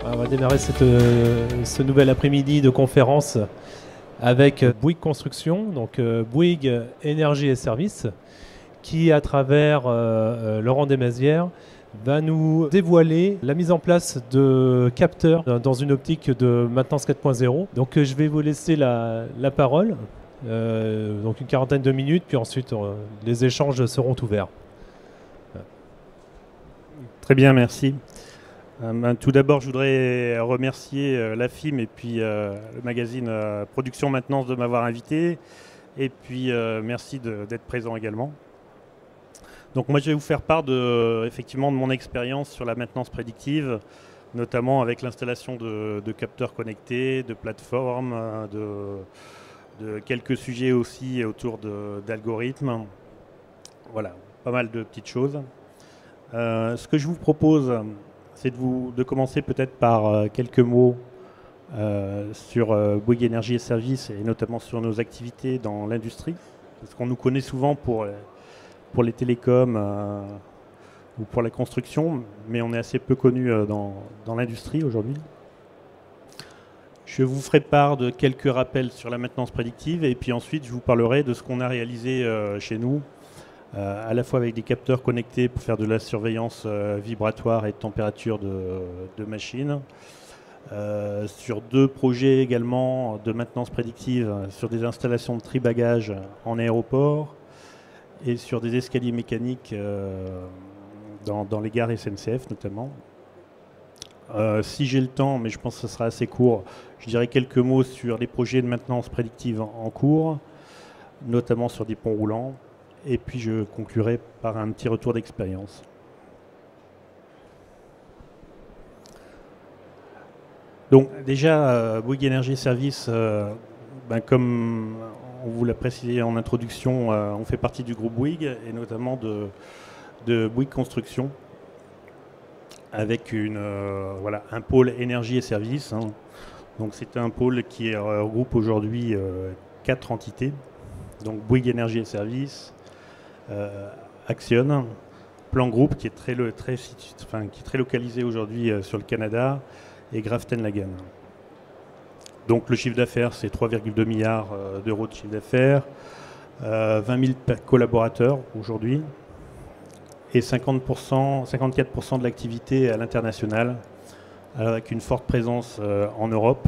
On va démarrer ce nouvel après-midi de conférence avec Bouygues Construction, donc Bouygues Énergie et Services, qui, à travers Laurent Desmazières, va nous dévoiler la mise en place de capteurs dans une optique de maintenance 4.0. Donc je vais vous laisser la parole, donc une quarantaine de minutes, puis ensuite les échanges seront ouverts. Très bien, merci. Tout d'abord, je voudrais remercier l'AFIM et puis le magazine Production Maintenance de m'avoir invité. Et puis, merci d'être présent également. Donc moi, je vais vous faire part effectivement de mon expérience sur la maintenance prédictive, notamment avec l'installation de capteurs connectés, de plateformes, de quelques sujets aussi autour d'algorithmes. Voilà, pas mal de petites choses. Ce que je vous propose, c'est de commencer peut-être par quelques mots sur Bouygues Énergie et Services et notamment sur nos activités dans l'industrie. Parce qu'on nous connaît souvent pour les télécoms ou pour la construction, mais on est assez peu connu dans l'industrie aujourd'hui. Je vous ferai part de quelques rappels sur la maintenance prédictive et puis ensuite je vous parlerai de ce qu'on a réalisé chez nous, à la fois avec des capteurs connectés pour faire de la surveillance vibratoire et de température de machines, sur 2 projets également de maintenance prédictive sur des installations de tri-bagages en aéroport et sur des escaliers mécaniques dans les gares SNCF notamment. Si j'ai le temps, mais je pense que ce sera assez court, je dirais quelques mots sur les projets de maintenance prédictive en cours, notamment sur des ponts roulants. Et puis je conclurai par un petit retour d'expérience. Donc déjà, Bouygues Énergie Services, comme on vous l'a précisé en introduction, on fait partie du groupe Bouygues et notamment de Bouygues Construction, avec un pôle énergie et services. Hein. Donc c'est un pôle qui regroupe aujourd'hui 4 entités. Donc Bouygues Énergie et Services, Axione, Plan Groupe qui est très localisé aujourd'hui sur le Canada, et Grafton-Lagan. Donc le chiffre d'affaires, c'est 3,2 milliards d'euros de chiffre d'affaires, 20 000 collaborateurs aujourd'hui, et 54% de l'activité à l'international, avec une forte présence en Europe,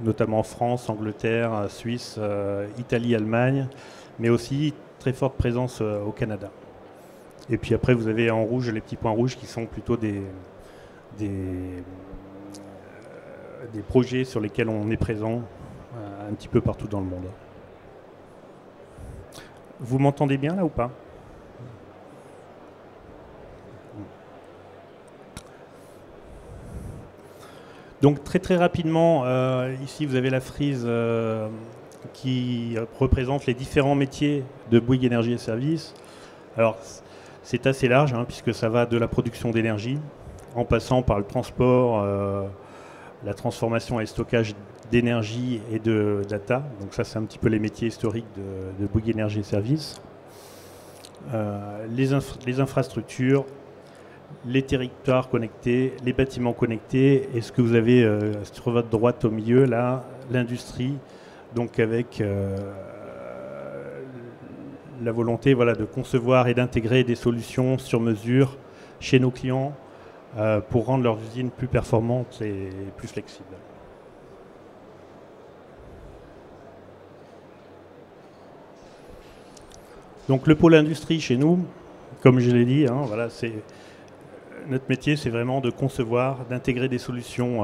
notamment France, Angleterre, Suisse, Italie, Allemagne, mais aussi très forte présence au Canada. Et puis après, vous avez en rouge les petits points rouges qui sont plutôt des projets sur lesquels on est présent un petit peu partout dans le monde. Vous m'entendez bien là ou pas ? Donc très rapidement, ici vous avez la frise qui représente les différents métiers de Bouygues Énergie et Services. Alors c'est assez large puisque ça va de la production d'énergie en passant par le transport, la transformation et le stockage d'énergie et de data. Donc ça c'est un petit peu les métiers historiques de Bouygues Énergie et Services. Les infrastructures, les territoires connectés, les bâtiments connectés, et ce que vous avez sur votre droite au milieu, là, l'industrie, donc avec la volonté de concevoir et d'intégrer des solutions sur mesure chez nos clients pour rendre leurs usines plus performantes et plus flexibles. Donc le pôle industrie chez nous, comme je l'ai dit, notre métier, c'est vraiment de concevoir, d'intégrer des solutions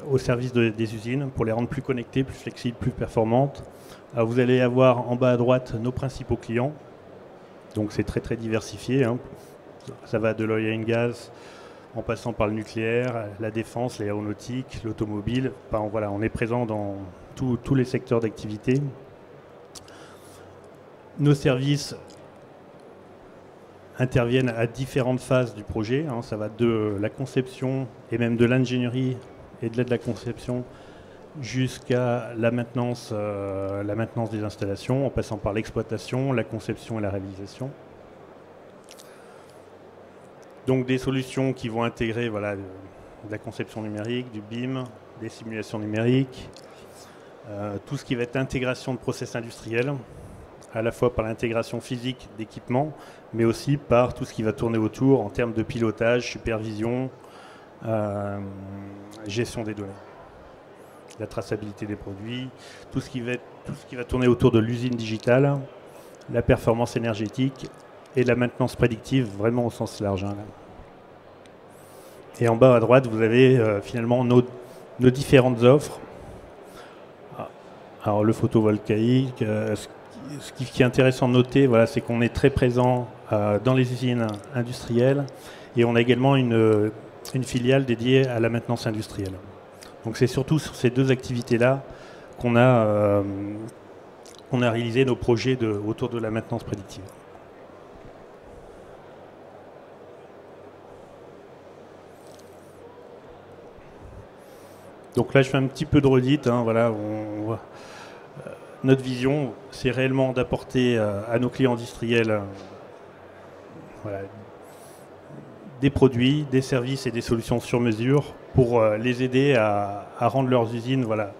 au service des usines pour les rendre plus connectées, plus flexibles, plus performantes. Vous allez avoir en bas à droite nos principaux clients. Donc c'est très diversifié. Ça va de l'oil and gas en passant par le nucléaire, la défense, l'aéronautique, l'automobile. On est présent dans tous les secteurs d'activité. Nos services interviennent à différentes phases du projet. Ça va de la conception et même de l'ingénierie et de l'aide de la conception jusqu'à la maintenance des installations, en passant par l'exploitation, la conception et la réalisation. Donc des solutions qui vont intégrer voilà, de la conception numérique, du BIM, des simulations numériques, tout ce qui va être intégration de process industriels, à la fois par l'intégration physique d'équipements, mais aussi par tout ce qui va tourner autour en termes de pilotage, supervision, gestion des données, la traçabilité des produits, tout ce qui va tourner autour de l'usine digitale, la performance énergétique et la maintenance prédictive, vraiment au sens large. Hein, là. Et en bas à droite, vous avez finalement nos différentes offres. Alors le photovoltaïque, ce qui est intéressant de noter, voilà, c'est qu'on est très présent dans les usines industrielles et on a également une filiale dédiée à la maintenance industrielle. Donc c'est surtout sur ces deux activités-là qu'on a réalisé nos projets autour de la maintenance prédictive. Donc là, je fais un petit peu de redite. Hein, voilà, notre vision, c'est réellement d'apporter à nos clients industriels voilà, des produits, des services et des solutions sur mesure pour les aider à rendre leurs usines voilà,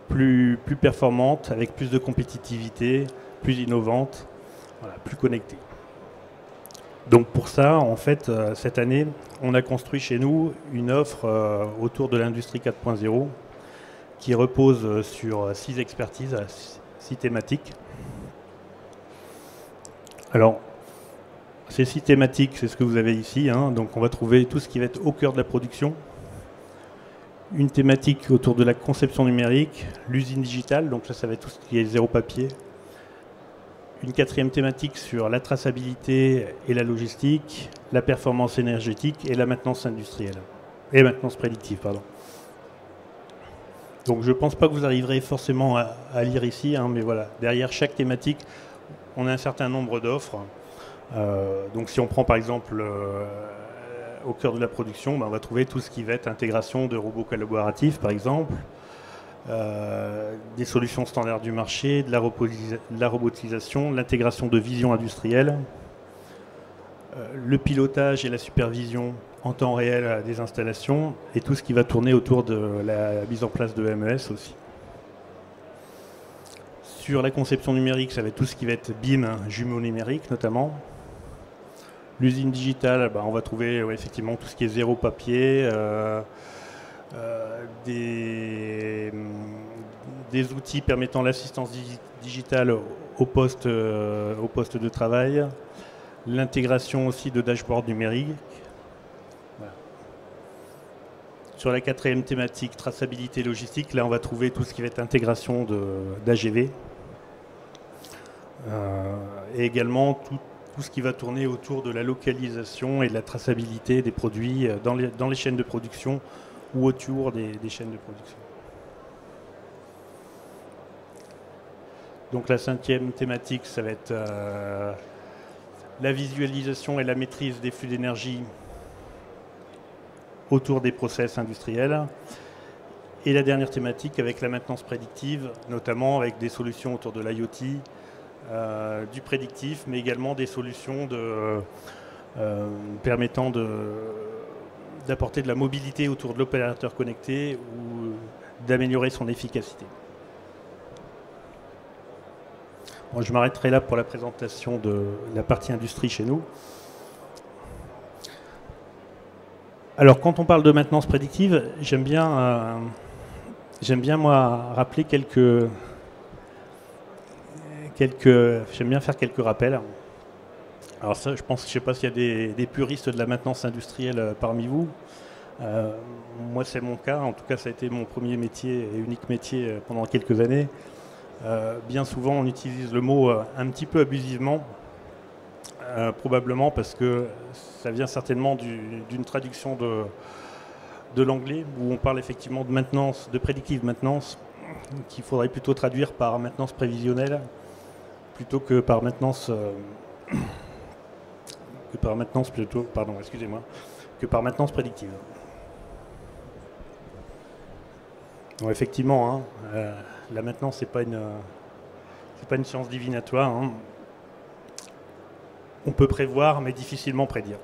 plus performantes, avec plus de compétitivité, plus innovantes, voilà, plus connectées. Donc pour ça, en fait, cette année, on a construit chez nous une offre autour de l'industrie 4.0 qui repose sur 6 expertises, 6 thématiques. Alors, ces 6 thématiques, c'est ce que vous avez ici. Hein, donc on va trouver tout ce qui va être au cœur de la production. Une thématique autour de la conception numérique, l'usine digitale, donc là ça va être tout ce qui est zéro papier. Une 4e thématique sur la traçabilité et la logistique, la performance énergétique et la maintenance industrielle. Et maintenance prédictive, pardon. Donc je ne pense pas que vous arriverez forcément à lire ici, hein, mais voilà, derrière chaque thématique, on a un certain nombre d'offres. Donc si on prend par exemple au cœur de la production, ben, on va trouver tout ce qui va être intégration de robots collaboratifs, par exemple. Des solutions standards du marché, de la robotisation, l'intégration de vision industrielle, le pilotage et la supervision en temps réel des installations et tout ce qui va tourner autour de la mise en place de MES aussi. Sur la conception numérique, ça va être tout ce qui va être BIM, hein, jumeaux numériques notamment. L'usine digitale, ben, on va trouver ouais, effectivement tout ce qui est zéro papier, des outils permettant l'assistance digitale au poste de travail, l'intégration aussi de dashboards numériques. Voilà. Sur la 4e thématique, traçabilité logistique, là on va trouver tout ce qui va être intégration d'AGV et également tout ce qui va tourner autour de la localisation et de la traçabilité des produits dans les chaînes de production ou autour des chaînes de production. Donc la 5e thématique, ça va être la visualisation et la maîtrise des flux d'énergie autour des process industriels. Et la dernière thématique avec la maintenance prédictive, notamment avec des solutions autour de l'IoT, du prédictif, mais également des solutions permettant d'apporter de la mobilité autour de l'opérateur connecté ou d'améliorer son efficacité. Bon, je m'arrêterai là pour la présentation de la partie industrie chez nous. Alors, quand on parle de maintenance prédictive, j'aime bien moi rappeler j'aime bien faire quelques rappels. Alors ça, je sais pas s'il y a des puristes de la maintenance industrielle parmi vous. Moi, c'est mon cas. En tout cas, ça a été mon premier métier et unique métier pendant quelques années. Bien souvent, on utilise le mot un petit peu abusivement, probablement parce que ça vient certainement d'une traduction de l'anglais, où on parle effectivement de maintenance, de prédictive maintenance, qu'il faudrait plutôt traduire par maintenance prévisionnelle, plutôt que par maintenance... que par maintenance prédictive. Donc effectivement, hein, la maintenance, c'est pas une science divinatoire. Hein. On peut prévoir, mais difficilement prédire.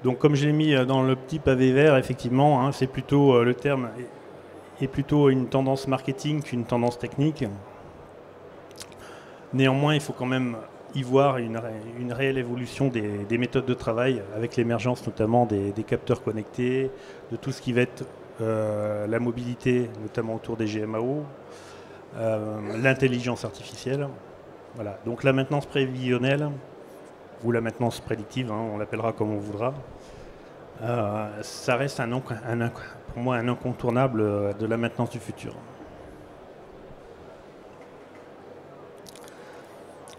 Donc comme je l'ai mis dans le petit pavé vert, effectivement, hein, c'est plutôt le terme est plutôt une tendance marketing qu'une tendance technique. Néanmoins, il faut quand même y voir une réelle évolution des méthodes de travail, avec l'émergence notamment des capteurs connectés, de tout ce qui va être la mobilité, notamment autour des GMAO, l'intelligence artificielle. Voilà. Donc la maintenance prévisionnelle, ou la maintenance prédictive, hein, on l'appellera comme on voudra, ça reste pour moi un incontournable de la maintenance du futur.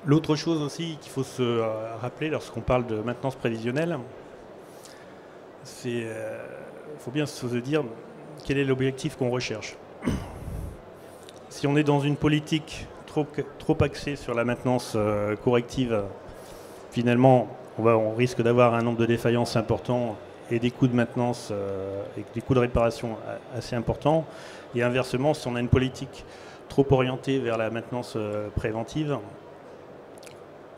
L'autre chose aussi qu'il faut se rappeler lorsqu'on parle de maintenance prévisionnelle, c'est faut bien se dire quel est l'objectif qu'on recherche. Si on est dans une politique trop axée sur la maintenance corrective, finalement, on risque d'avoir un nombre de défaillances important et des coûts de maintenance et des coûts de réparation assez importants. Et inversement, si on a une politique trop orientée vers la maintenance préventive,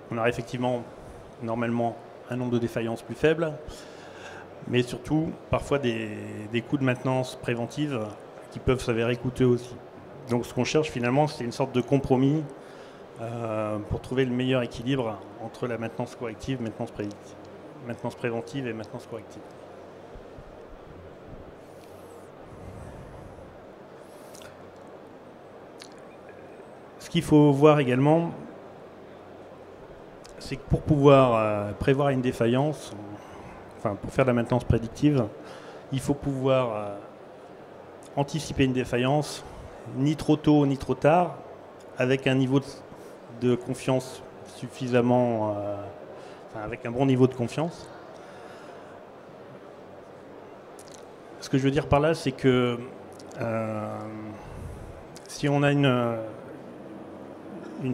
on aura effectivement normalement un nombre de défaillances plus faible, mais surtout parfois des coûts de maintenance préventive qui peuvent s'avérer coûteux aussi. Donc ce qu'on cherche finalement, c'est une sorte de compromis pour trouver le meilleur équilibre entre la maintenance corrective, maintenance préventive et maintenance corrective. Ce qu'il faut voir également, c'est que pour pouvoir prévoir une défaillance, enfin pour faire de la maintenance prédictive, il faut pouvoir anticiper une défaillance ni trop tôt ni trop tard, avec un niveau de confiance suffisamment, avec un bon niveau de confiance. Ce que je veux dire par là, c'est que si on a une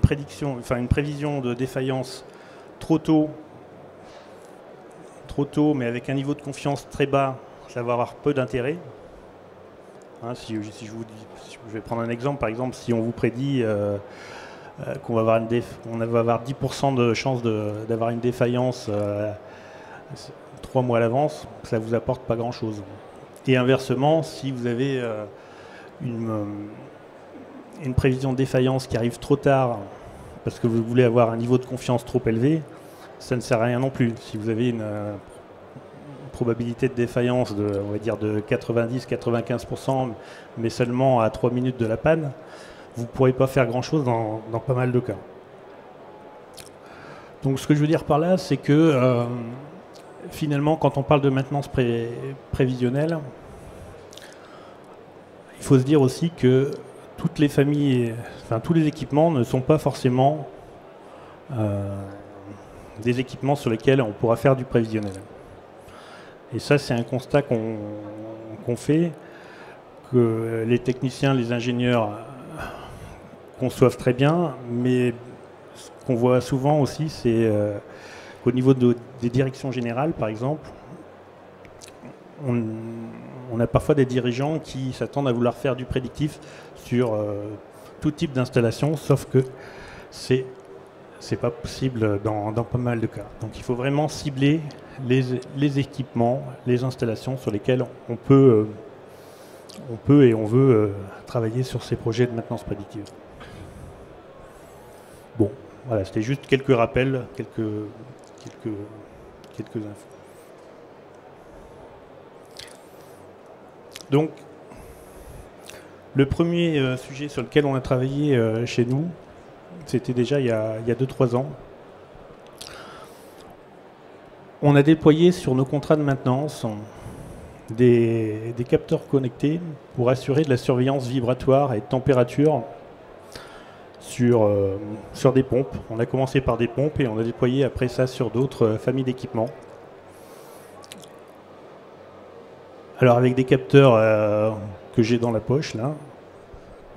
prédiction, enfin une prévision de défaillance trop tôt, mais avec un niveau de confiance très bas, ça va avoir peu d'intérêt. Hein, si je vais prendre un exemple, par exemple, si on vous prédit qu'on va avoir 10% de chance d'avoir une défaillance 3 mois à l'avance, ça ne vous apporte pas grand-chose. Et inversement, si vous avez une prévision de défaillance qui arrive trop tard parce que vous voulez avoir un niveau de confiance trop élevé, ça ne sert à rien non plus. Si vous avez une probabilité de défaillance on va dire de 90-95%, mais seulement à 3 minutes de la panne, vous ne pourrez pas faire grand-chose dans pas mal de cas. Donc ce que je veux dire par là, c'est que finalement, quand on parle de maintenance prévisionnelle, il faut se dire aussi que toutes les familles, enfin tous les équipements ne sont pas forcément des équipements sur lesquels on pourra faire du prévisionnel. Et ça, c'est un constat qu'on fait, que les techniciens, les ingénieurs conçoivent très bien, mais ce qu'on voit souvent aussi, c'est qu'au niveau des directions générales, par exemple, on a parfois des dirigeants qui s'attendent à vouloir faire du prédictif sur tout type d'installation, sauf que c'est pas possible dans pas mal de cas. Donc il faut vraiment cibler les équipements, les installations sur lesquelles on peut et on veut travailler sur ces projets de maintenance prédictive. Bon, voilà, c'était juste quelques rappels, quelques infos. Donc, le premier sujet sur lequel on a travaillé chez nous, c'était déjà il y a 2-3 ans. On a déployé sur nos contrats de maintenance des capteurs connectés pour assurer de la surveillance vibratoire et de température sur des pompes. On a commencé par des pompes et on a déployé après ça sur d'autres familles d'équipements. Alors avec des capteurs que j'ai dans la poche là,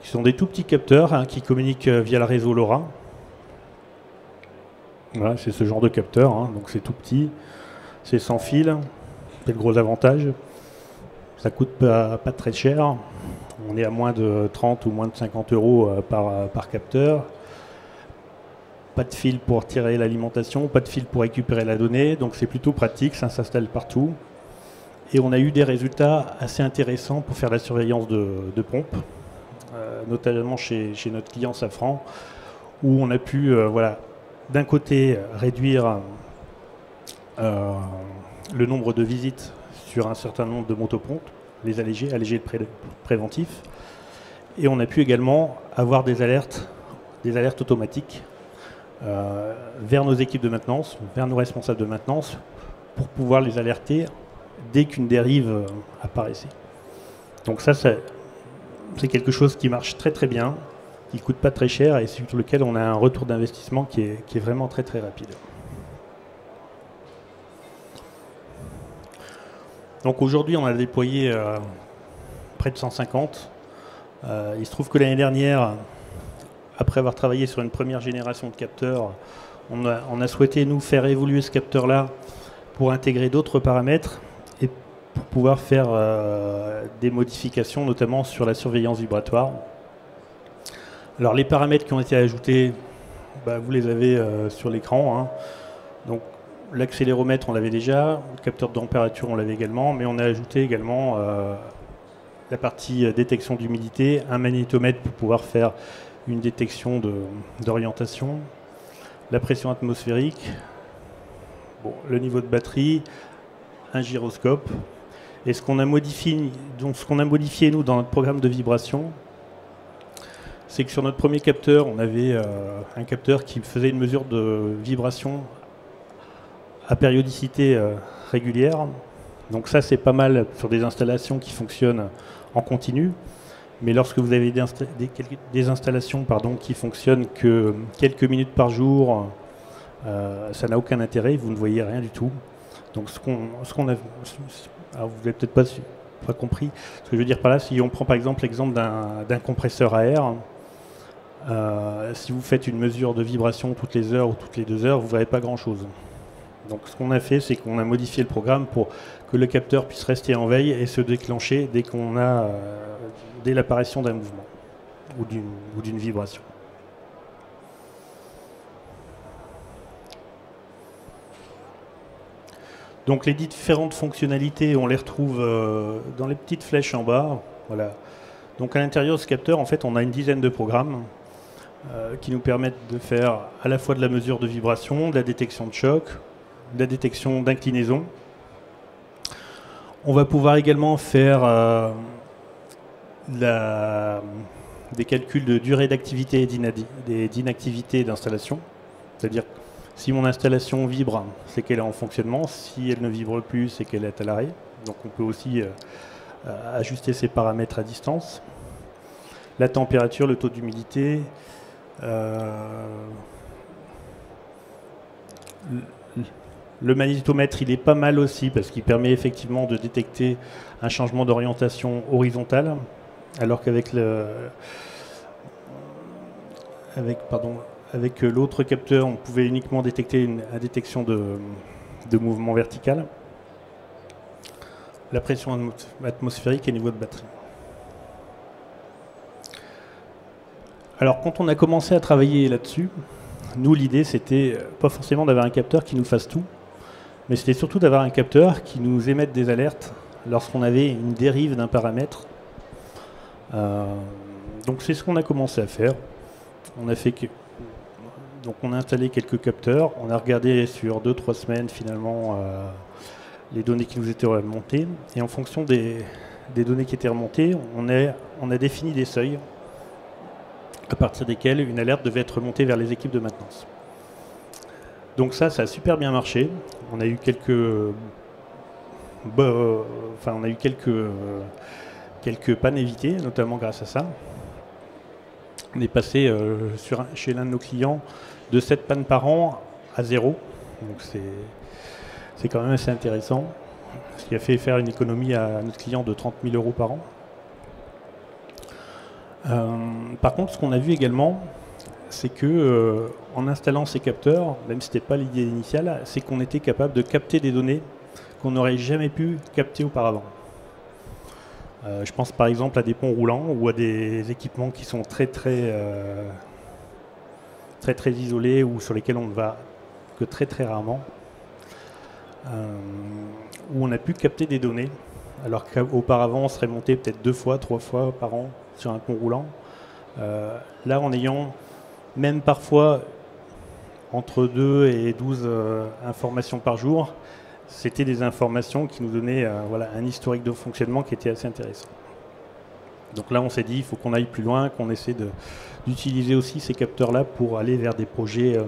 qui sont des tout petits capteurs qui communiquent via le réseau LoRa. Voilà, c'est ce genre de capteur, donc c'est tout petit, c'est sans fil, c'est le gros avantage. Ça coûte pas très cher, on est à moins de 30 ou moins de 50 € par capteur. pas de fil pour tirer l'alimentation, pas de fil pour récupérer la donnée, donc c'est plutôt pratique, ça s'installe partout. Et on a eu des résultats assez intéressants pour faire la surveillance de pompes, notamment chez notre client Safran, où on a pu voilà, d'un côté réduire le nombre de visites sur un certain nombre de motopompes, les alléger le préventif, et on a pu également avoir des alertes automatiques vers nos équipes de maintenance, vers nos responsables de maintenance, pour pouvoir les alerter dès qu'une dérive apparaissait. Donc ça, c'est quelque chose qui marche très très bien, qui ne coûte pas très cher et sur lequel on a un retour d'investissement qui est vraiment très très rapide. Donc aujourd'hui, on a déployé près de 150. Il se trouve que l'année dernière, après avoir travaillé sur une première génération de capteurs, on a souhaité nous faire évoluer ce capteur-là pour intégrer d'autres paramètres et pour pouvoir faire des modifications, notamment sur la surveillance vibratoire. Alors les paramètres qui ont été ajoutés, vous les avez sur l'écran. Hein. Donc l'accéléromètre, on l'avait déjà, le capteur de température, on l'avait également, mais on a ajouté également la partie détection d'humidité, un magnétomètre pour pouvoir faire une détection d'orientation, la pression atmosphérique, le niveau de batterie, un gyroscope. Et ce qu'on a modifié, nous dans notre programme de vibration, c'est que sur notre premier capteur, on avait un capteur qui faisait une mesure de vibration à périodicité régulière. Donc ça, c'est pas mal sur des installations qui fonctionnent en continu. Mais lorsque vous avez des installations qui fonctionnent que quelques minutes par jour, ça n'a aucun intérêt, vous ne voyez rien du tout. Donc ce qu'on a... Alors vous n'avez peut-être pas compris. Ce que je veux dire par là, si on prend par exemple l'exemple d'un compresseur à air, si vous faites une mesure de vibration toutes les heures ou toutes les 2 heures, vous ne verrez pas grand-chose. Donc ce qu'on a fait, c'est qu'on a modifié le programme pour que le capteur puisse rester en veille et se déclencher dès l'apparition d'un mouvement ou d'une vibration. Donc les différentes fonctionnalités, on les retrouve dans les petites flèches en bas. Voilà. Donc à l'intérieur de ce capteur, en fait, on a une dizaine de programmes qui nous permettent de faire à la fois de la mesure de vibration, de la détection de choc, de la détection d'inclinaison. On va pouvoir également faire des calculs de durée d'activité et d'inactivité d'installation. C'est-à-dire si mon installation vibre, c'est qu'elle est en fonctionnement. Si elle ne vibre plus, c'est qu'elle est à l'arrêt. Donc on peut aussi ajuster ces paramètres à distance. La température, le taux d'humidité, le magnétomètre, il est pas mal aussi parce qu'il permet effectivement de détecter un changement d'orientation horizontale, alors qu'avec avec l'autre capteur, on pouvait uniquement détecter la détection de mouvement vertical, la pression atmosphérique et le niveau de batterie. Alors quand on a commencé à travailler là-dessus, nous l'idée c'était pas forcément d'avoir un capteur qui nous fasse tout, mais c'était surtout d'avoir un capteur qui nous émette des alertes lorsqu'on avait une dérive d'un paramètre. Donc c'est ce qu'on a commencé à faire. Donc on a installé quelques capteurs, on a regardé sur 2-3 semaines finalement les données qui nous étaient remontées, et en fonction des données qui étaient remontées, on a défini des seuils à partir desquels une alerte devait être remontée vers les équipes de maintenance. Donc ça a super bien marché. On a eu quelques pannes évitées, notamment grâce à ça. On est passé chez l'un de nos clients de 7 pannes par an à 0. Donc c'est quand même assez intéressant. Ce qui a fait faire une économie à notre client de 30 000 € par an. Par contre, ce qu'on a vu également, c'est que en installant ces capteurs, même si ce n'était pas l'idée initiale, c'est qu'on était capable de capter des données qu'on n'aurait jamais pu capter auparavant. Je pense par exemple à des ponts roulants ou à des équipements qui sont très très très isolés ou sur lesquels on ne va que très très rarement, où on a pu capter des données, alors qu'auparavant on serait monté peut-être 2 fois, 3 fois par an sur un pont roulant. Là, en ayant même parfois entre 2 et 12 informations par jour, c'était des informations qui nous donnaient voilà, un historique de fonctionnement qui était assez intéressant. Donc là, on s'est dit, il faut qu'on aille plus loin, qu'on essaie d'utiliser aussi ces capteurs-là pour aller vers des projets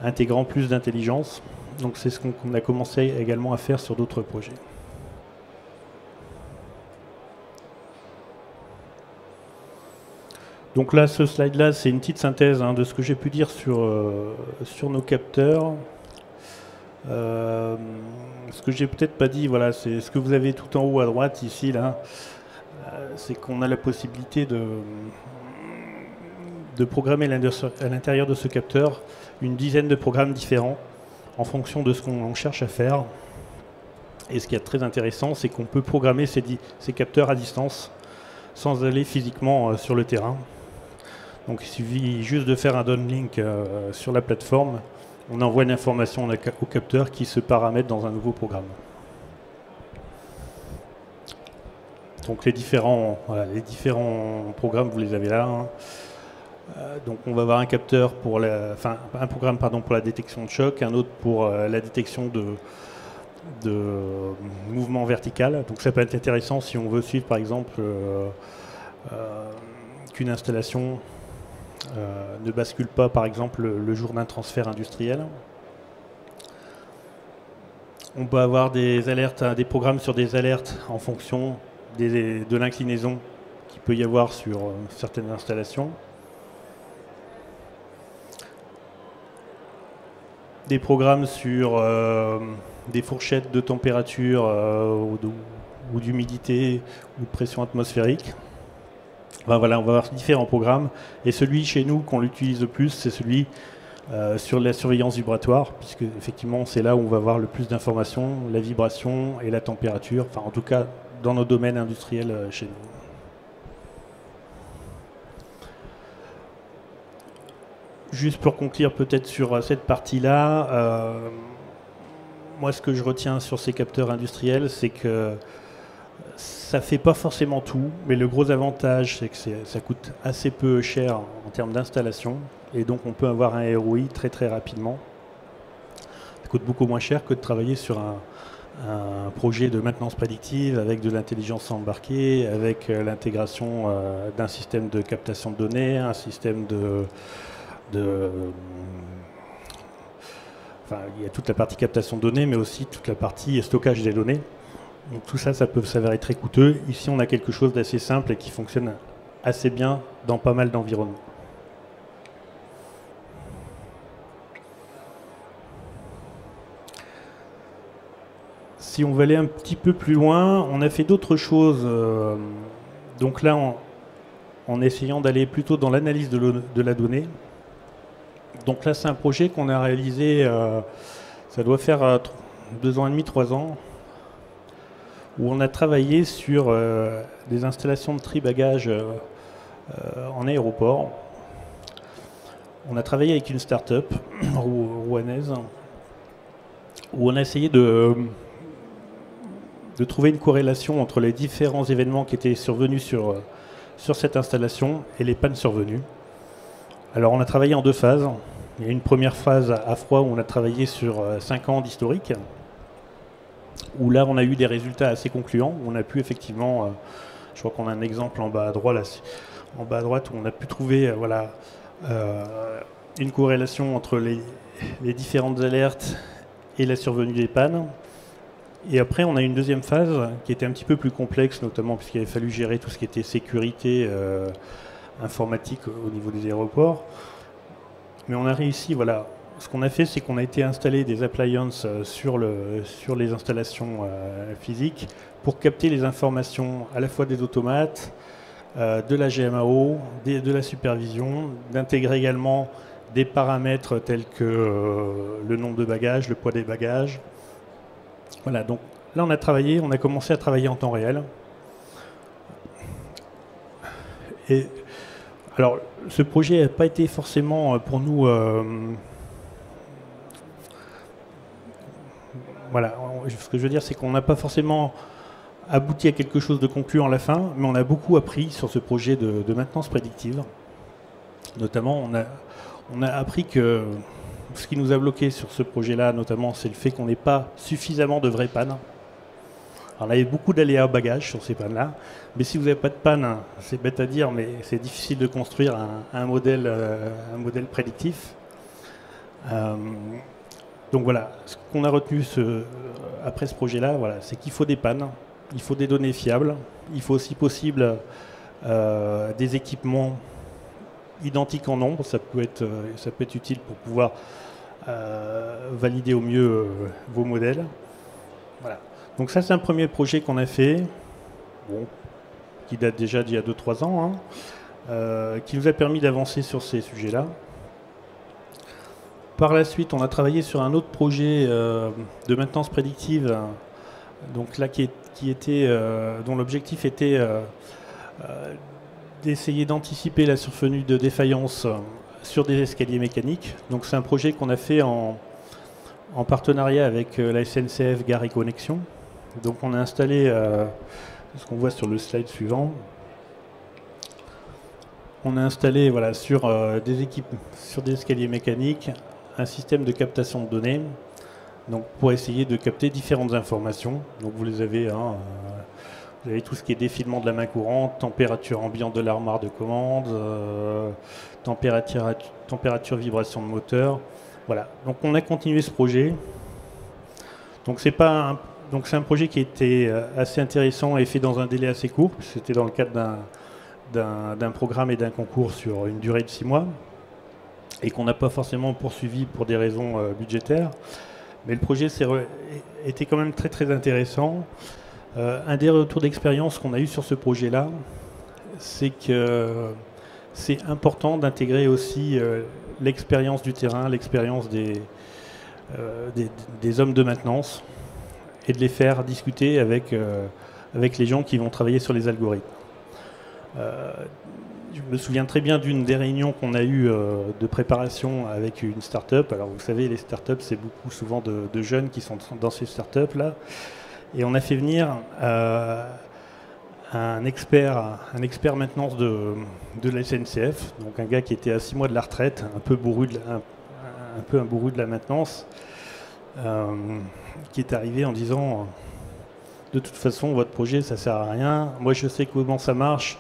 intégrant plus d'intelligence. Donc c'est ce qu'on a commencé également à faire sur d'autres projets. Donc là, ce slide-là, c'est une petite synthèse de ce que j'ai pu dire sur nos capteurs. Ce que j'ai peut-être pas dit, voilà, c'est ce que vous avez tout en haut à droite, ici, là. C'est qu'on a la possibilité de programmer à l'intérieur de ce capteur une dizaine de programmes différents en fonction de ce qu'on cherche à faire. Et ce qui est très intéressant, c'est qu'on peut programmer ces capteurs à distance sans aller physiquement sur le terrain. Donc il suffit juste de faire un downlink sur la plateforme. On envoie une information au capteur qui se paramètre dans un nouveau programme. Donc les différents programmes, vous les avez là. Donc on va avoir un capteur pour un programme pour la détection de choc, un autre pour la détection de mouvement vertical. Donc ça peut être intéressant si on veut suivre par exemple qu'une installation ne bascule pas par exemple le jour d'un transfert industriel. On peut avoir des alertes, des programmes sur des alertes en fonction de l'inclinaison qu'il peut y avoir sur certaines installations. Des programmes sur des fourchettes de température ou d'humidité ou de pression atmosphérique. Enfin, voilà, on va avoir différents programmes. Et celui chez nous qu'on l'utilise le plus, c'est celui sur la surveillance vibratoire, puisque effectivement c'est là où on va avoir le plus d'informations, la vibration et la température, enfin en tout cas dans nos domaines industriels chez nous. Juste pour conclure peut-être sur cette partie-là, moi ce que je retiens sur ces capteurs industriels, c'est que ça ne fait pas forcément tout, mais le gros avantage, c'est que ça coûte assez peu cher en termes d'installation, et donc on peut avoir un ROI très très rapidement. Ça coûte beaucoup moins cher que de travailler sur un projet de maintenance prédictive avec de l'intelligence embarquée, avec l'intégration d'un système de captation de données, un système enfin, il y a toute la partie captation de données, mais aussi toute la partie stockage des données. Donc tout ça, ça peut s'avérer très coûteux. Ici, on a quelque chose d'assez simple et qui fonctionne assez bien dans pas mal d'environnements. Si on veut aller un petit peu plus loin, on a fait d'autres choses. Donc là, en essayant d'aller plutôt dans l'analyse de la donnée. Donc là, c'est un projet qu'on a réalisé, ça doit faire 2 ans et demi, 3 ans, où on a travaillé sur des installations de tri-bagages en aéroport. On a travaillé avec une start-up rouennaise, où on a essayé de trouver une corrélation entre les différents événements qui étaient survenus sur cette installation et les pannes survenues. Alors on a travaillé en 2 phases. Il y a une première phase à froid où on a travaillé sur 5 ans d'historique, où là on a eu des résultats assez concluants, où on a pu effectivement, je crois qu'on a un exemple en bas à droite, là, en bas à droite, où on a pu trouver voilà, une corrélation entre les différentes alertes et la survenue des pannes. Et après, on a une deuxième phase qui était un petit peu plus complexe, notamment puisqu'il avait fallu gérer tout ce qui était sécurité informatique au niveau des aéroports. Mais on a réussi, voilà. Ce qu'on a fait, c'est qu'on a été installer des appliances sur les installations physiques pour capter les informations à la fois des automates, de la GMAO, de la supervision, d'intégrer également des paramètres tels que le nombre de bagages, le poids des bagages. Voilà, donc là on a commencé à travailler en temps réel. Et Alors, ce projet n'a pas été forcément pour nous... voilà, ce que je veux dire, c'est qu'on n'a pas forcément abouti à quelque chose de concluant à la fin, mais on a beaucoup appris sur ce projet de maintenance prédictive. Notamment, on a appris que ce qui nous a bloqué sur ce projet-là, notamment, c'est le fait qu'on n'ait pas suffisamment de vraies pannes. Alors, on avait beaucoup d'aléas au bagage sur ces pannes-là, mais si vous n'avez pas de panne, c'est bête à dire, mais c'est difficile de construire un modèle prédictif. Donc voilà, ce qu'on a retenu après ce projet-là, voilà, c'est qu'il faut des pannes, il faut des données fiables, il faut aussi possible des équipements identiques en nombre, ça peut être utile pour pouvoir valider au mieux vos modèles. Voilà. Donc ça, c'est un premier projet qu'on a fait, bon, qui date déjà d'il y a 2-3 ans, hein, qui nous a permis d'avancer sur ces sujets-là. Par la suite, on a travaillé sur un autre projet de maintenance prédictive, donc là, dont l'objectif était d'essayer d'anticiper la survenue de défaillances sur des escaliers mécaniques. Donc c'est un projet qu'on a fait en partenariat avec la SNCF Gare et Connexion. Donc on a installé ce qu'on voit sur le slide suivant. On a installé voilà, sur des escaliers mécaniques un système de captation de données, donc pour essayer de capter différentes informations. Donc vous les avez, hein, vous avez tout ce qui est défilement de la main courante, température ambiante de l'armoire de commande, température vibration de moteur. Voilà. Donc on a continué ce projet. Donc c'est un projet qui était assez intéressant et fait dans un délai assez court. C'était dans le cadre d'un programme et d'un concours sur une durée de 6 mois et qu'on n'a pas forcément poursuivi pour des raisons budgétaires. Mais le projet était quand même très très intéressant. Un des retours d'expérience qu'on a eu sur ce projet-là, c'est que c'est important d'intégrer aussi l'expérience du terrain, l'expérience des hommes de maintenance et de les faire discuter avec les gens qui vont travailler sur les algorithmes. Je me souviens très bien d'une des réunions qu'on a eues de préparation avec une start-up. Alors vous savez, les start-up, c'est beaucoup souvent de jeunes qui sont dans ces start-up-là. Et on a fait venir un expert maintenance de la SNCF, donc un gars qui était à 6 mois de la retraite, un peu un bourru de la maintenance, qui est arrivé en disant de toute façon votre projet ça sert à rien, moi je sais comment ça marche,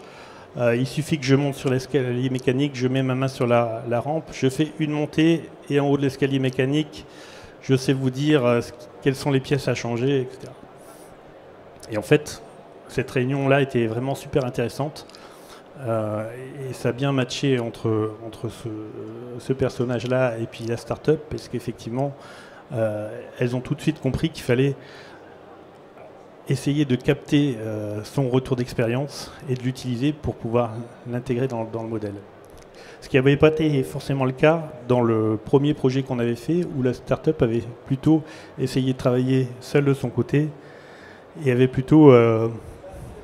il suffit que je monte sur l'escalier mécanique, je mets ma main sur la rampe, je fais une montée et en haut de l'escalier mécanique je sais vous dire quelles sont les pièces à changer, etc. Et en fait cette réunion là était vraiment super intéressante et ça a bien matché entre ce personnage là et puis la start-up, parce qu'effectivement elles ont tout de suite compris qu'il fallait essayer de capter son retour d'expérience et de l'utiliser pour pouvoir l'intégrer dans le modèle. Ce qui n'avait pas été forcément le cas dans le premier projet qu'on avait fait, où la start-up avait plutôt essayé de travailler seule de son côté et avait plutôt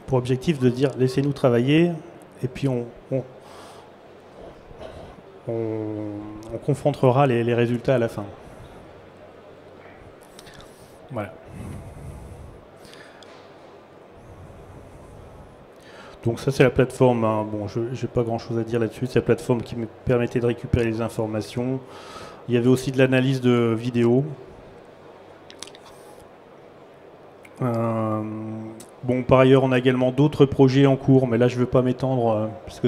pour objectif de dire laissez-nous travailler et puis on confrontera les résultats à la fin. Voilà. Donc ça c'est la plateforme, hein. Bon, je n'ai pas grand chose à dire là-dessus, c'est la plateforme qui me permettait de récupérer les informations. Il y avait aussi de l'analyse de vidéos. Bon, par ailleurs on a également d'autres projets en cours, mais là je ne veux pas m'étendre, puisque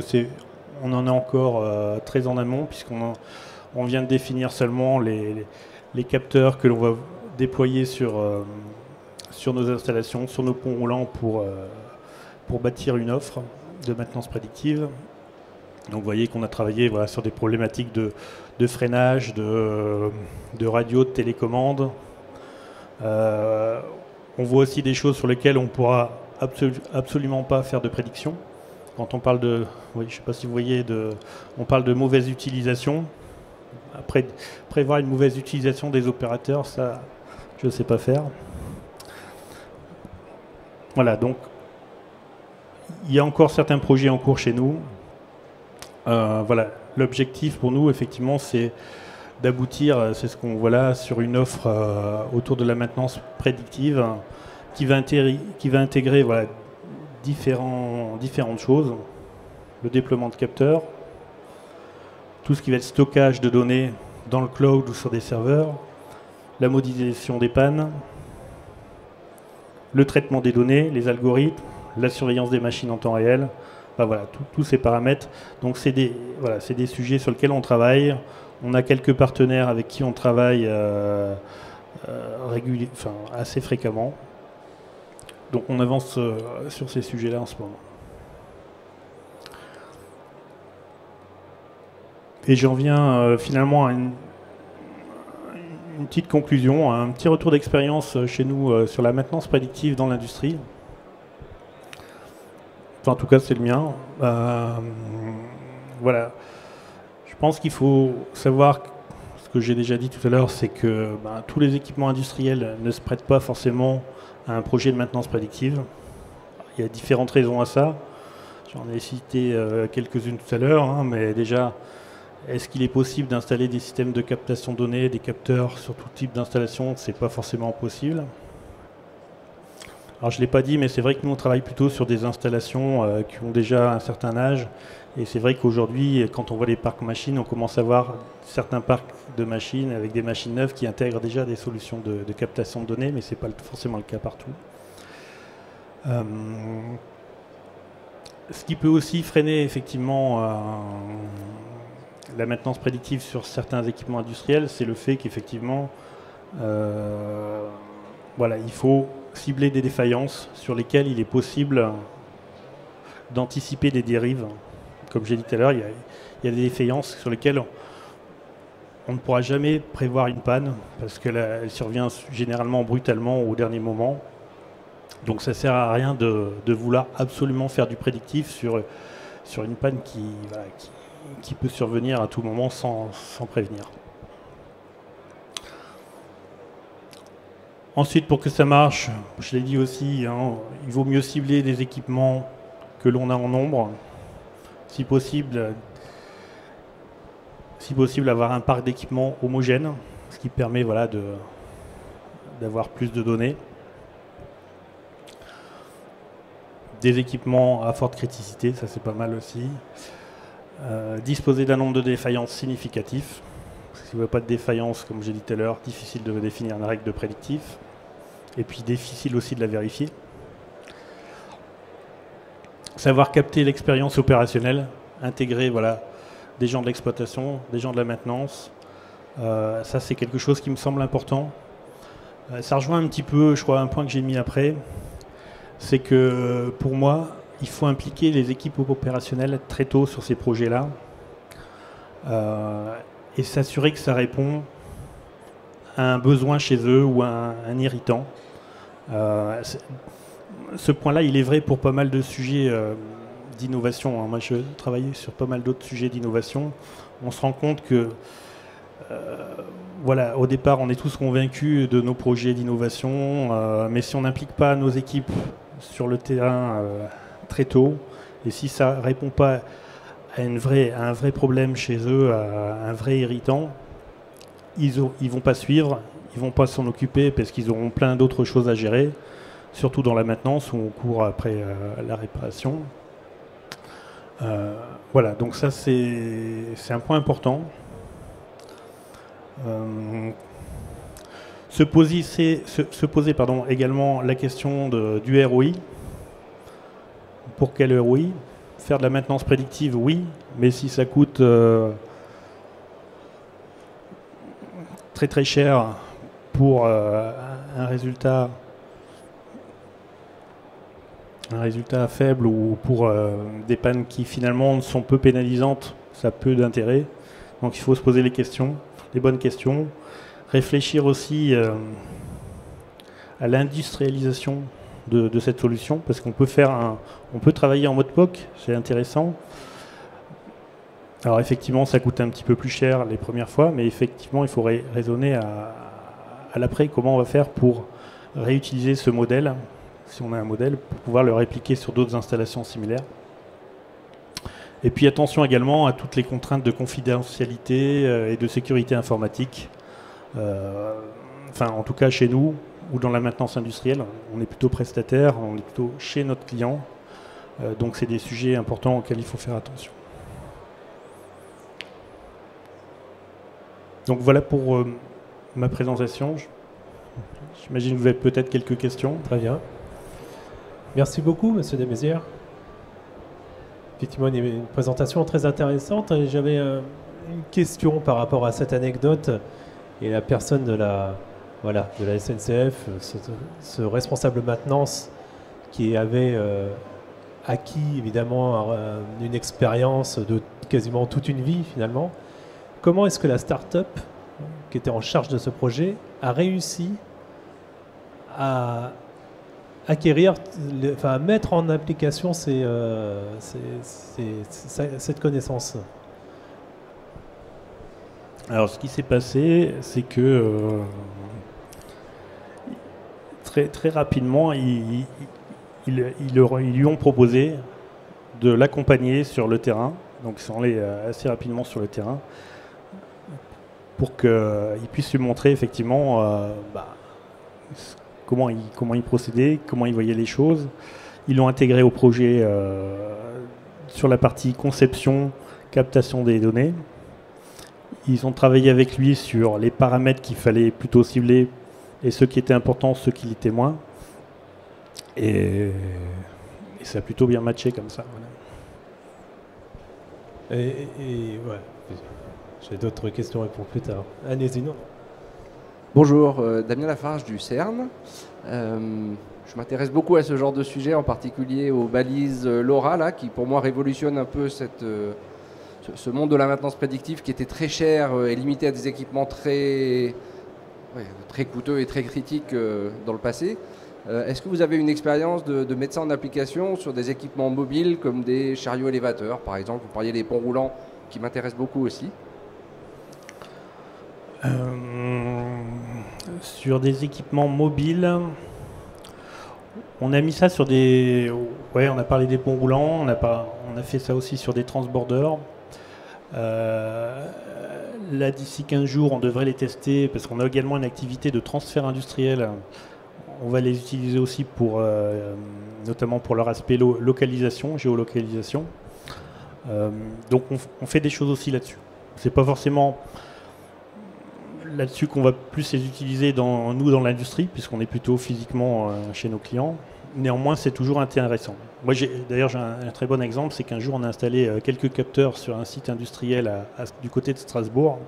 on en est encore très en amont, puisqu'on vient de définir seulement les capteurs que l'on va déployer sur nos installations, sur nos ponts roulants pour bâtir une offre de maintenance prédictive. Donc vous voyez qu'on a travaillé voilà, sur des problématiques de freinage, de radio, de télécommande. On voit aussi des choses sur lesquelles on ne pourra absolument pas faire de prédiction. Quand on parle de, oui, je ne sais pas si vous voyez, on parle de mauvaise utilisation. Après, prévoir une mauvaise utilisation des opérateurs, ça, je ne sais pas faire. Voilà, donc il y a encore certains projets en cours chez nous. Voilà, l'objectif pour nous, effectivement, c'est d'aboutir, c'est ce qu'on voit là, sur une offre autour de la maintenance prédictive qui va intégrer voilà, différentes choses. Le déploiement de capteurs, tout ce qui va être stockage de données dans le cloud ou sur des serveurs, la modélisation des pannes, le traitement des données, les algorithmes, la surveillance des machines en temps réel. Enfin, voilà, tous ces paramètres. Donc c'est des sujets sur lesquels on travaille. On a quelques partenaires avec qui on travaille assez fréquemment. Donc on avance sur ces sujets-là en ce moment. Et j'en viens finalement à une petite conclusion, un petit retour d'expérience chez nous sur la maintenance prédictive dans l'industrie. Enfin, en tout cas, c'est le mien. Voilà. Je pense qu'il faut savoir, ce que j'ai déjà dit tout à l'heure, c'est que tous les équipements industriels ne se prêtent pas forcément à un projet de maintenance prédictive. Il y a différentes raisons à ça. J'en ai cité quelques-unes tout à l'heure, hein, mais déjà, est-ce qu'il est possible d'installer des systèmes de captation de données, des capteurs sur tout type d'installation? C'est pas forcément possible. Alors je ne l'ai pas dit, mais c'est vrai que nous on travaille plutôt sur des installations qui ont déjà un certain âge. Et c'est vrai qu'aujourd'hui, quand on voit les parcs machines, on commence à voir certains parcs de machines avec des machines neuves qui intègrent déjà des solutions de captation de données, mais ce n'est pas forcément le cas partout. Ce qui peut aussi freiner effectivement la maintenance prédictive sur certains équipements industriels, c'est le fait qu'effectivement, voilà, il faut cibler des défaillances sur lesquelles il est possible d'anticiper des dérives. Comme j'ai dit tout à l'heure, il y a des défaillances sur lesquelles on ne pourra jamais prévoir une panne parce qu'elle survient généralement brutalement au dernier moment. Donc ça ne sert à rien de vouloir absolument faire du prédictif sur une panne qui peut survenir à tout moment sans prévenir. Ensuite, pour que ça marche, je l'ai dit aussi, hein, il vaut mieux cibler des équipements que l'on a en nombre. Si possible, avoir un parc d'équipements homogène, ce qui permet voilà, d'avoir plus de données. Des équipements à forte criticité, ça c'est pas mal aussi. Disposer d'un nombre de défaillances significatif. Si vous n'avez pas de défaillance, comme j'ai dit tout à l'heure, difficile de définir une règle de prédictif. Et puis difficile aussi de la vérifier. Savoir capter l'expérience opérationnelle, intégrer voilà, des gens de l'exploitation, des gens de la maintenance. Ça c'est quelque chose qui me semble important. Ça rejoint un petit peu, je crois, un point que j'ai mis après. C'est que pour moi, il faut impliquer les équipes opérationnelles très tôt sur ces projets-là. Et s'assurer que ça répond à un besoin chez eux ou à un irritant. Ce point-là, il est vrai pour pas mal de sujets d'innovation. Moi, je travaille sur pas mal d'autres sujets d'innovation. On se rend compte que, voilà, au départ, on est tous convaincus de nos projets d'innovation, mais si on n'implique pas nos équipes sur le terrain très tôt, et si ça ne répond pas à un vrai problème chez eux, à un vrai irritant, ils vont pas suivre, ils vont pas s'en occuper parce qu'ils auront plein d'autres choses à gérer, surtout dans la maintenance où on court après la réparation. Voilà, donc ça c'est un point important. Se poser également la question du ROI. Pour quel ROI? Faire de la maintenance prédictive, oui, mais si ça coûte très très cher pour un résultat faible ou pour des pannes qui finalement sont peu pénalisantes, ça a peu d'intérêt. Donc il faut se poser les bonnes questions. Réfléchir aussi à l'industrialisation de cette solution, parce qu'on peut travailler en mode POC, c'est intéressant. Alors effectivement, ça coûte un petit peu plus cher les premières fois, mais effectivement, il faut raisonner à l'après, comment on va faire pour réutiliser ce modèle, si on a un modèle, pour pouvoir le répliquer sur d'autres installations similaires. Et puis attention également à toutes les contraintes de confidentialité et de sécurité informatique. Enfin, en tout cas chez nous, ou dans la maintenance industrielle, on est plutôt prestataire, on est plutôt chez notre client. Donc c'est des sujets importants auxquels il faut faire attention. Donc voilà pour ma présentation. J'imagine que vous avez peut-être quelques questions. Très bien. Merci beaucoup, Monsieur Desmézières. Effectivement, une présentation très intéressante. J'avais une question par rapport à cette anecdote et la personne de la SNCF, ce responsable maintenance qui avait acquis évidemment une expérience de quasiment toute une vie finalement. Comment est-ce que la start-up qui était en charge de ce projet a réussi à acquérir, à mettre en application cette connaissance? Alors, ce qui s'est passé, c'est que très rapidement, ils lui ont proposé de l'accompagner sur le terrain. Donc, ils sont allés assez rapidement sur le terrain pour qu'il puisse lui montrer effectivement comment il procédait, comment il voyait les choses. Ils l'ont intégré au projet sur la partie conception, captation des données. Ils ont travaillé avec lui sur les paramètres qu'il fallait plutôt cibler et ceux qui étaient importants, ceux qui l'étaient moins. Et ça a plutôt bien matché comme ça. Voilà. Ouais. J'ai d'autres questions pour plus tard. Allez-y, non. Bonjour, Damien Lafarge du CERN. Je m'intéresse beaucoup à ce genre de sujet, en particulier aux balises LoRa, là, qui pour moi révolutionne un peu ce monde de la maintenance prédictive qui était très cher et limité à des équipements très coûteux et très critiques dans le passé. Est-ce que vous avez une expérience de mettre ça en application sur des équipements mobiles comme des chariots élévateurs, par exemple? Vous parliez des ponts roulants qui m'intéressent beaucoup aussi. Sur des équipements mobiles, on a mis ça sur des... Ouais, on a parlé des ponts roulants, on a fait ça aussi sur des transborders. Là, d'ici 15 jours, on devrait les tester parce qu'on a également une activité de transfert industriel. On va les utiliser aussi pour, notamment pour leur aspect localisation, géolocalisation. Donc on fait des choses aussi là-dessus. C'est pas forcément là-dessus qu'on va plus les utiliser dans l'industrie, puisqu'on est plutôt physiquement chez nos clients. Néanmoins, c'est toujours intéressant. Moi, d'ailleurs, j'ai un très bon exemple, c'est qu'un jour, on a installé quelques capteurs sur un site industriel du côté de Strasbourg.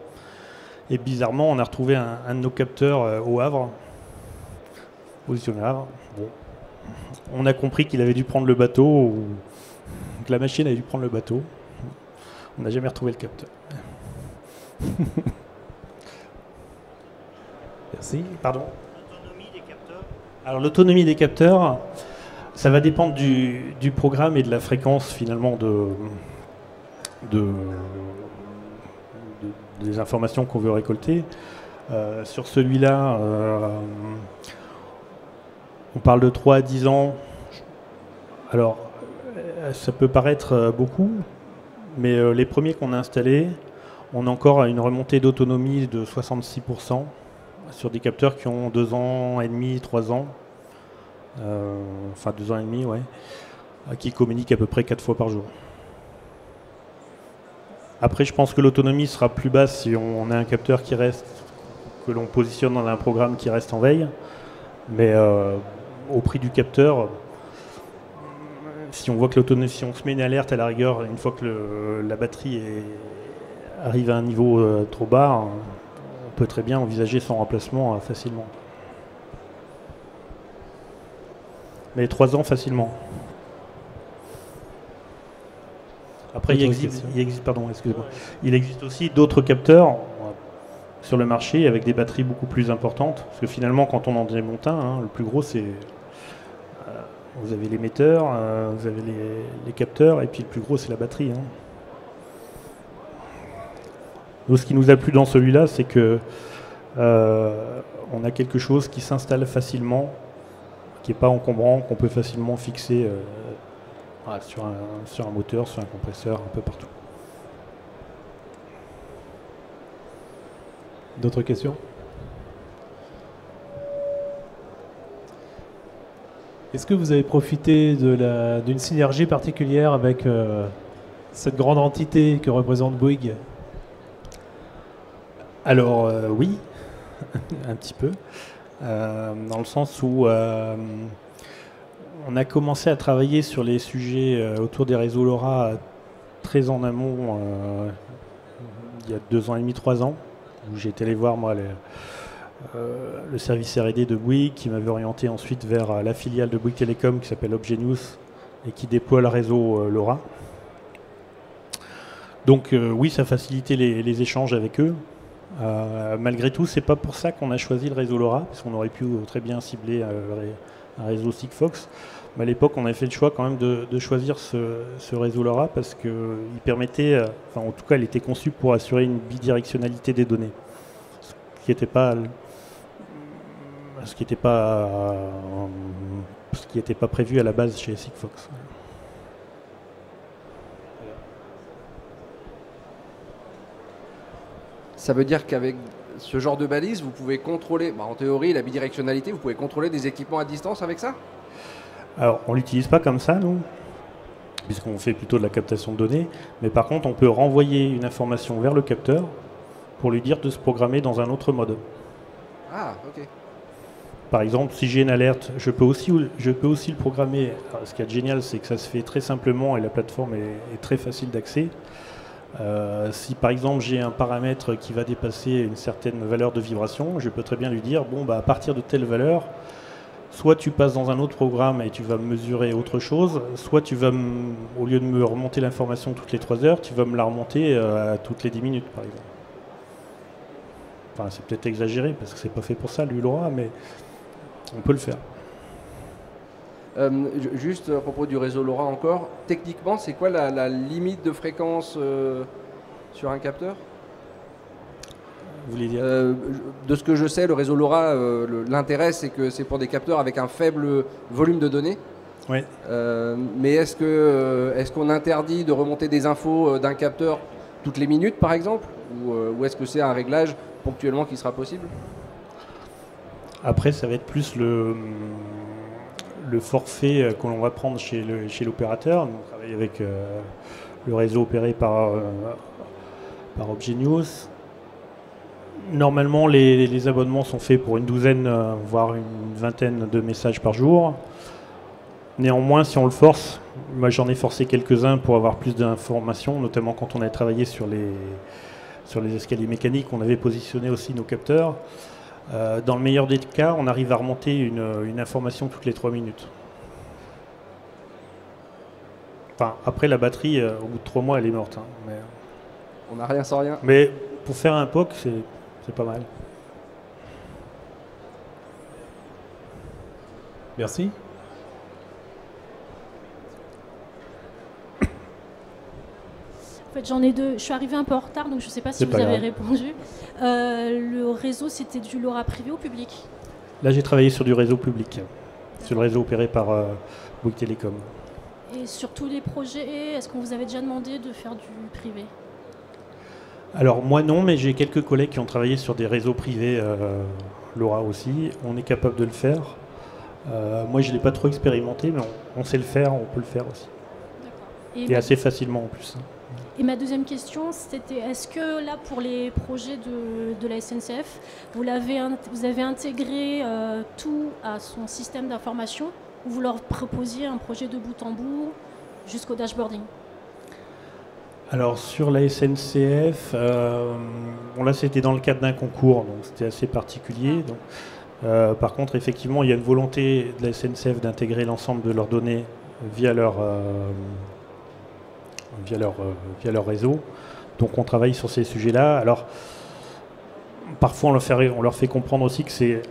Et bizarrement, on a retrouvé un de nos capteurs au Havre, positionné à Havre. Bon. On a compris qu'il avait dû prendre le bateau, ou que la machine avait dû prendre le bateau. On n'a jamais retrouvé le capteur. Merci. Pardon. L'autonomie des capteurs. Alors l'autonomie des capteurs, ça va dépendre du programme et de la fréquence finalement des informations qu'on veut récolter. Sur celui-là, on parle de 3 à 10 ans. Alors, ça peut paraître beaucoup, mais les premiers qu'on a installés, on a encore une remontée d'autonomie de 66%. Sur des capteurs qui ont 2 ans et demi, 3 ans, enfin 2 ans et demi, ouais, qui communiquent à peu près 4 fois par jour. Après, je pense que l'autonomie sera plus basse si on a un capteur qui reste, que l'on positionne dans un programme qui reste en veille, mais au prix du capteur, si on voit que l'autonomie, si on se met une alerte à la rigueur, une fois que la batterie arrive à un niveau trop bas, on peut très bien envisager son remplacement facilement. Mais 3 ans facilement. Après, il existe aussi d'autres capteurs sur le marché avec des batteries beaucoup plus importantes. Parce que finalement, quand on en démonte un, le plus gros, c'est... vous avez l'émetteur, vous avez les capteurs, et puis le plus gros, c'est la batterie. Donc, ce qui nous a plu dans celui-là, c'est que on a quelque chose qui s'installe facilement, qui n'est pas encombrant, qu'on peut facilement fixer voilà, sur un moteur, sur un compresseur, un peu partout. D'autres questions? Est-ce que vous avez profité d'une synergie particulière avec cette grande entité que représente Bouygues? Alors oui, un petit peu, dans le sens où on a commencé à travailler sur les sujets autour des réseaux LoRa très en amont, il y a 2 ans et demi, 3 ans, où j'ai été allé voir moi le service R&D de Bouygues qui m'avait orienté ensuite vers la filiale de Bouygues Telecom qui s'appelle Obgenius et qui déploie le réseau LoRa. Donc oui, ça facilitait les échanges avec eux. Malgré tout, c'est pas pour ça qu'on a choisi le réseau LoRa, parce qu'on aurait pu très bien cibler un réseau Sigfox. Mais à l'époque, on avait fait le choix quand même de choisir ce réseau LoRa parce qu'il permettait, enfin en tout cas, il était conçu pour assurer une bidirectionnalité des données, ce qui n'était pas prévu à la base chez Sigfox. Ça veut dire qu'avec ce genre de balise, vous pouvez contrôler, en théorie, la bidirectionnalité, vous pouvez contrôler des équipements à distance avec ça? Alors, on ne l'utilise pas comme ça, nous, puisqu'on fait plutôt de la captation de données. Mais par contre, on peut renvoyer une information vers le capteur pour lui dire de se programmer dans un autre mode. Ah, ok. Par exemple, si j'ai une alerte, je peux aussi le programmer. Alors, ce qui est génial, c'est que ça se fait très simplement et la plateforme est très facile d'accès. Si par exemple j'ai un paramètre qui va dépasser une certaine valeur de vibration, je peux très bien lui dire, bon, bah, à partir de telle valeur, soit tu passes dans un autre programme et tu vas mesurer autre chose, soit tu vas, au lieu de me remonter l'information toutes les 3 heures, tu vas me la remonter à toutes les 10 minutes, par exemple. Enfin, c'est peut-être exagéré, parce que c'est pas fait pour ça, le LoRa, mais on peut le faire. Juste à propos du réseau LoRa encore, techniquement, c'est quoi la limite de fréquence sur un capteur? Vous voulez dire De ce que je sais, le réseau LoRa, l'intérêt, c'est que c'est pour des capteurs avec un faible volume de données. Oui. Mais est-ce qu'on interdit de remonter des infos d'un capteur toutes les minutes, par exemple? Ou est-ce que c'est un réglage ponctuellement qui sera possible? Après, ça va être plus le forfait que l'on va prendre chez l'opérateur. On travaille avec le réseau opéré par Obgenius. Normalement, les abonnements sont faits pour une douzaine, voire une vingtaine de messages par jour. Néanmoins, si on le force, moi j'en ai forcé quelques-uns pour avoir plus d'informations, notamment quand on a travaillé sur les escaliers mécaniques, on avait positionné aussi nos capteurs. Dans le meilleur des cas, on arrive à remonter une information toutes les 3 minutes. Enfin, après la batterie, au bout de 3 mois, elle est morte. Hein, mais... On n'a rien sans rien. Mais pour faire un POC, c'est pas mal. Merci. En fait, j'en ai deux. Je suis arrivée un peu en retard, donc je ne sais pas si vous avez répondu. Le réseau, c'était du LoRa privé ou public? Là, j'ai travaillé sur du réseau public, sur le réseau opéré par Bouygues Telecom. Et sur tous les projets, est-ce qu'on vous avait déjà demandé de faire du privé? Alors moi non, mais j'ai quelques collègues qui ont travaillé sur des réseaux privés LoRa aussi. On est capable de le faire. Moi, je ne l'ai pas trop expérimenté, mais on sait le faire, on peut le faire aussi. Et assez facilement en plus. Et ma deuxième question, c'était est-ce que là, pour les projets de la SNCF, vous avez intégré tout à son système d'information ou vous leur proposiez un projet de bout en bout jusqu'au dashboarding? Alors sur la SNCF, là c'était dans le cadre d'un concours, donc c'était assez particulier. Donc, par contre, effectivement, il y a une volonté de la SNCF d'intégrer l'ensemble de leurs données via leur réseau. Donc on travaille sur ces sujets-là. Alors parfois on leur fait comprendre aussi que c'est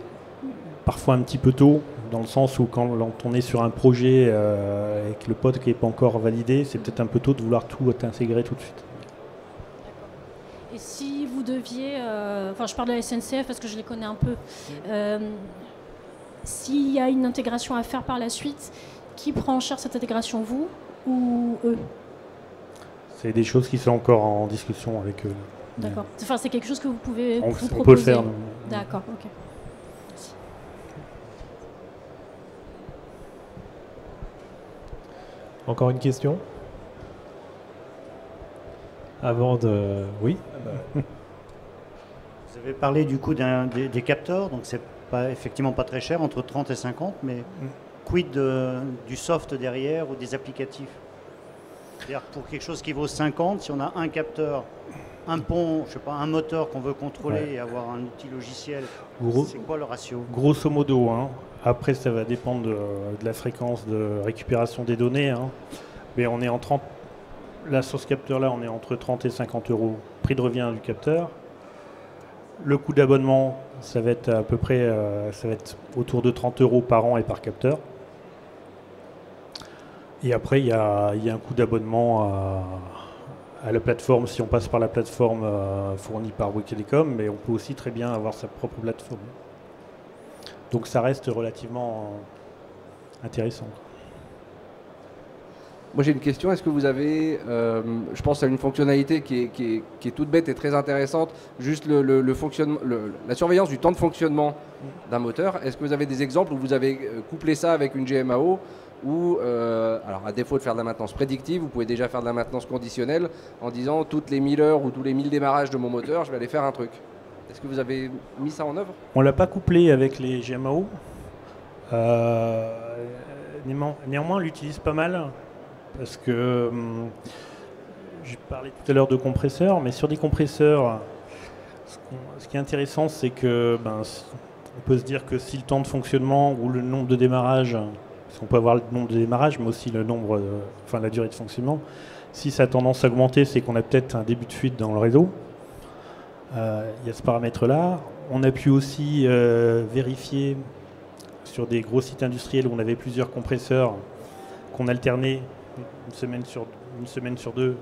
parfois un petit peu tôt, dans le sens où quand on est sur un projet et que le POC n'est pas encore validé, c'est peut-être un peu tôt de vouloir tout intégrer tout de suite. Et si vous deviez, je parle de la SNCF parce que je les connais un peu, s'il y a une intégration à faire par la suite, qui prend en charge cette intégration, vous ou eux? C'est des choses qui sont encore en discussion avec eux. D'accord. Enfin, c'est quelque chose que vous pouvez vous proposer. On peut le faire. D'accord, ok. Encore une question? Avant de... Oui? Vous avez parlé du coût des capteurs, donc c'est effectivement pas très cher, entre 30 et 50, mais quid du soft derrière ou des applicatifs? C'est-à-dire pour quelque chose qui vaut 50, si on a un capteur, un pont, je sais pas, un moteur qu'on veut contrôler et avoir un outil logiciel, c'est quoi le ratio? Grosso modo, hein. Après ça va dépendre de la fréquence de récupération des données, hein. Mais on est en 30, là sur ce capteur-là, on est entre 30 et 50 euros, prix de revient du capteur. Le coût d'abonnement, ça va être à peu près ça va être autour de 30 euros par an et par capteur. Et après, il y a un coût d'abonnement à la plateforme si on passe par la plateforme fournie par Bouygues Telecom, mais on peut aussi très bien avoir sa propre plateforme. Donc ça reste relativement intéressant. Moi j'ai une question, est-ce que vous avez, je pense à une fonctionnalité qui est toute bête et très intéressante, juste le fonctionnement, la surveillance du temps de fonctionnement d'un moteur. Est-ce que vous avez des exemples où vous avez couplé ça avec une GMAO ou, alors à défaut de faire de la maintenance prédictive, vous pouvez déjà faire de la maintenance conditionnelle en disant toutes les 1000 heures ou tous les 1000 démarrages de mon moteur, je vais aller faire un truc. Est-ce que vous avez mis ça en œuvre? On ne l'a pas couplé avec les GMAO. Néanmoins, on l'utilise pas mal. Parce que je parlais tout à l'heure de compresseurs, mais sur des compresseurs, ce qui est intéressant, c'est que on peut se dire que si le temps de fonctionnement ou le nombre de démarrages, parce qu'on peut avoir le nombre de démarrages, mais aussi le nombre, la durée de fonctionnement, si ça a tendance à augmenter, c'est qu'on a peut-être un début de fuite dans le réseau. Il y a ce paramètre-là. On a pu aussi vérifier sur des gros sites industriels où on avait plusieurs compresseurs qu'on alternait une semaine sur deux,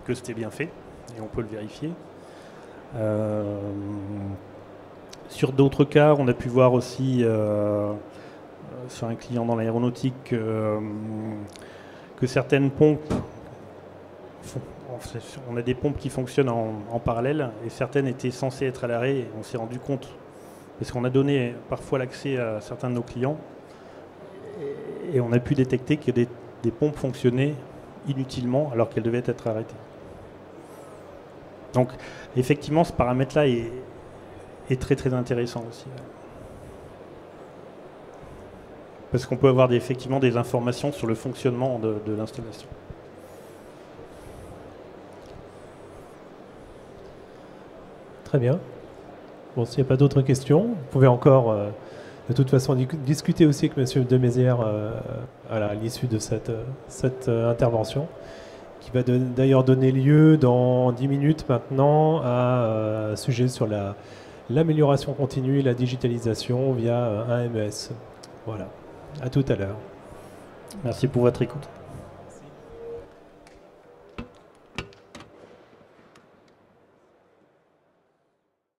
que c'était bien fait, et on peut le vérifier. Sur d'autres cas, on a pu voir aussi sur un client dans l'aéronautique que certaines pompes, on a des pompes qui fonctionnent en parallèle, et certaines étaient censées être à l'arrêt, et on s'est rendu compte, parce qu'on a donné parfois l'accès à certains de nos clients, et on a pu détecter que des pompes fonctionnaient inutilement alors qu'elles devaient être arrêtées. Donc effectivement ce paramètre-là est très très intéressant aussi. Parce qu'on peut avoir effectivement des informations sur le fonctionnement de l'installation. Très bien. Bon, s'il n'y a pas d'autres questions, vous pouvez encore de toute façon discuter aussi avec M. de Mézières à l'issue de cette intervention, qui va d'ailleurs donner lieu dans 10 minutes maintenant à un sujet sur l'amélioration continue et la digitalisation via un MES. Voilà. À tout à l'heure. Merci pour votre écoute.